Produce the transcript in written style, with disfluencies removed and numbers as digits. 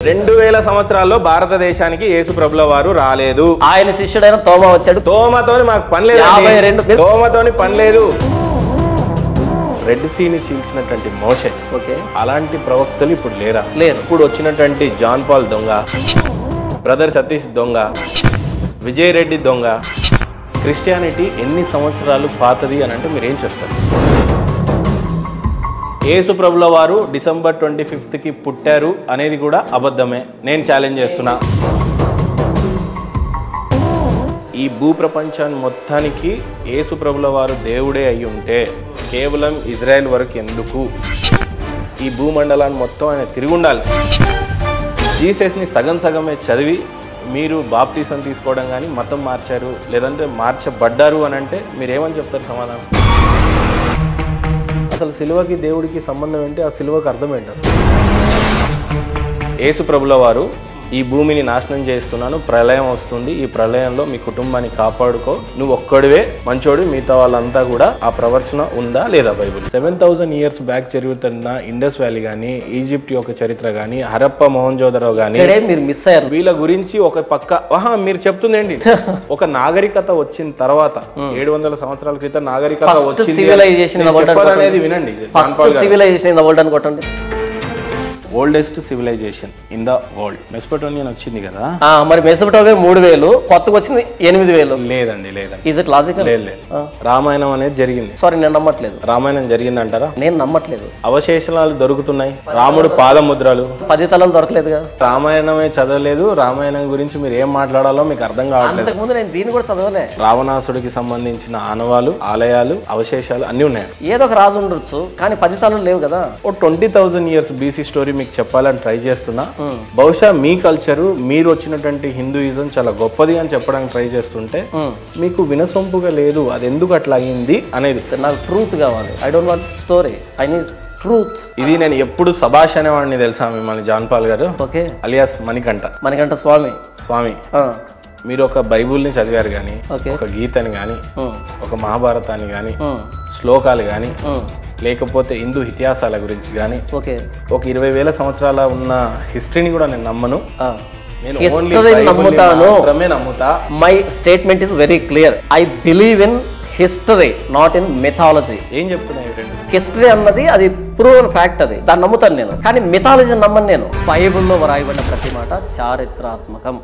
2000 సంవత్సరాల్లో భారతదేశానికి యేసు ప్రభుల వారు రాలేదు. ఆయన శిష్యుడైన తోమా వచ్చాడు. తోమతోని మాకు పని లేదు. 52 తోమతోని పని లేదు. రెడ్ సీని చీల్చినటువంటి మోషే, అలాంటి ప్రవక్తలు ఇప్పుడు లేరు. ఇప్పుడు వచ్చినటువంటి జాన్ పాల్ దొంగ, బ్రదర్ సతీష్ దొంగ, విజయ్ రెడ్డి దొంగ. క్రిస్టియానిటీ ఎన్ని సంవత్సరాలు పాతది అని అంటే మీరేం చెప్తారు? యేసు ప్రభుల వారు డిసెంబర్ 25కి పుట్టారు అనేది కూడా అబద్ధమే. నేను ఛాలెంజ్ చేస్తున్నా. ఈ భూప్రపంచాన్ని మొత్తానికి యేసు ప్రభుల వారు దేవుడే అయి ఉంటే కేవలం ఇజ్రాయెల్ వరకు ఎందుకు? ఈ భూమండలాన్ని మొత్తం ఆయన తిరిగి ఉండాలి. జీసస్ని సగం సగమే చదివి మీరు బాప్తీసం తీసుకోవడం కానీ మతం మార్చారు లేదంటే మార్చబడ్డారు అని అంటే మీరేమని చెప్తారు సమాధానం? అసలు సిలువకి దేవుడికి సంబంధం ఏంటి? ఆ సిలువకి అర్థం ఏంటి? అసలు యేసు ప్రభుల వారు ఈ భూమిని నాశనం చేస్తున్నాను, ప్రళయం వస్తుంది, ఈ ప్రళయంలో మీ కుటుంబాన్ని కాపాడుకో, నువ్వు ఒక్కడివే మంచోడు, మిగతా వాళ్ళంతా కూడా ఆ ప్రవర్తన ఉందా లేదా? బైబుల్ 7000 years బ్యాక్ జరుగుతున్న ఇండస్ వ్యాలీ కానీ, ఈజిప్ట్ యొక్క చరిత్ర కానీ, హరప్ప మొహంజోదరో కానీ మీరు మిస్ అయ్యారు. వీళ్ళ గురించి ఒక పక్క మీరు చెప్తుంది ఏంటి? ఒక నాగరికత వచ్చిన తర్వాత 700 సంవత్సరాల క్రితం నాగరికత వచ్చింది అనేది వినండి. Oldest civilization in the world Mesopotamian వచ్చింది కదా. మరి మెసోపోటేమియా 3000, కొత్తగా వచ్చింది 8000. లేదండి. Is it logical? లేదు. రామాయణం అనేది జరిగింది. సారీ, నేను నమ్మట్లేదు. రామాయణం జరిగింది అంటారా? నేను నమ్మట్లేదు. అవశేషాలు దొరుకుతున్నాయి, రాముడు పాదముద్రలు, 10 తలలు దొరకలేదుగా. రామాయణమే చదవలేదు. రామాయణం గురించి మీరు ఏం మాట్లాడాలో మీకు అర్థం కావట్లేదు. ముందు నేను దీన్ని కూడా చదవలే. రావణాసుడికి సంబంధించిన ఆనవాలు, ఆలయాలు, అవశేషాలు అన్ని ఉన్నాయి. ఏదో ఒక రాజు ఉండొచ్చు కానీ 10 తలలు లేవు కదా. ఓ 20,000 years BC స్టోరీ మీకు చెప్పాలని ట్రై చేస్తున్నా. బహుశా మీ కల్చరు, మీరు వచ్చినటువంటి హిందూయిజం చాలా గొప్పది అని చెప్పడానికి ట్రై చేస్తుంటే మీకు వినసొంపుగా లేదు. అది ఎందుకు అట్లా అయింది అనేది. నాకు ట్రూత్ కావాలి. I don't want story, I need truth. ఇది నేను ఎప్పుడు సభాష్ అనేవాడిని తెలుసా మిమ్మల్ని? జాన్ పాల్ గారు అలియాస్ మణికంఠ స్వామి. మీరు ఒక బైబుల్ని చదివారు కానీ, ఒక గీతని కానీ, ఒక మహాభారతాన్ని కానీ, శ్లోకాలు కానీ, లేకపోతే హిందూ ఇతిహాసాల గురించి కానీ, ఒక 20,000 సంవత్సరాల ఉన్న హిస్టరీని కూడా నేను నమ్మను. నమ్ముతా. My statement is very clear. I believe in history, not in mythology. ఏం చెప్తున్నాయి? హిస్టరీ అన్నది అది ప్రూవన్ ఫ్యాక్ట్, అది దాన్ని నమ్ముతాను నేను. కానీ మిథాలజీ నమ్మను నేను. బైబుల్లో వ్రాయబడిన ప్రతి మాట చారిత్రాత్మకం.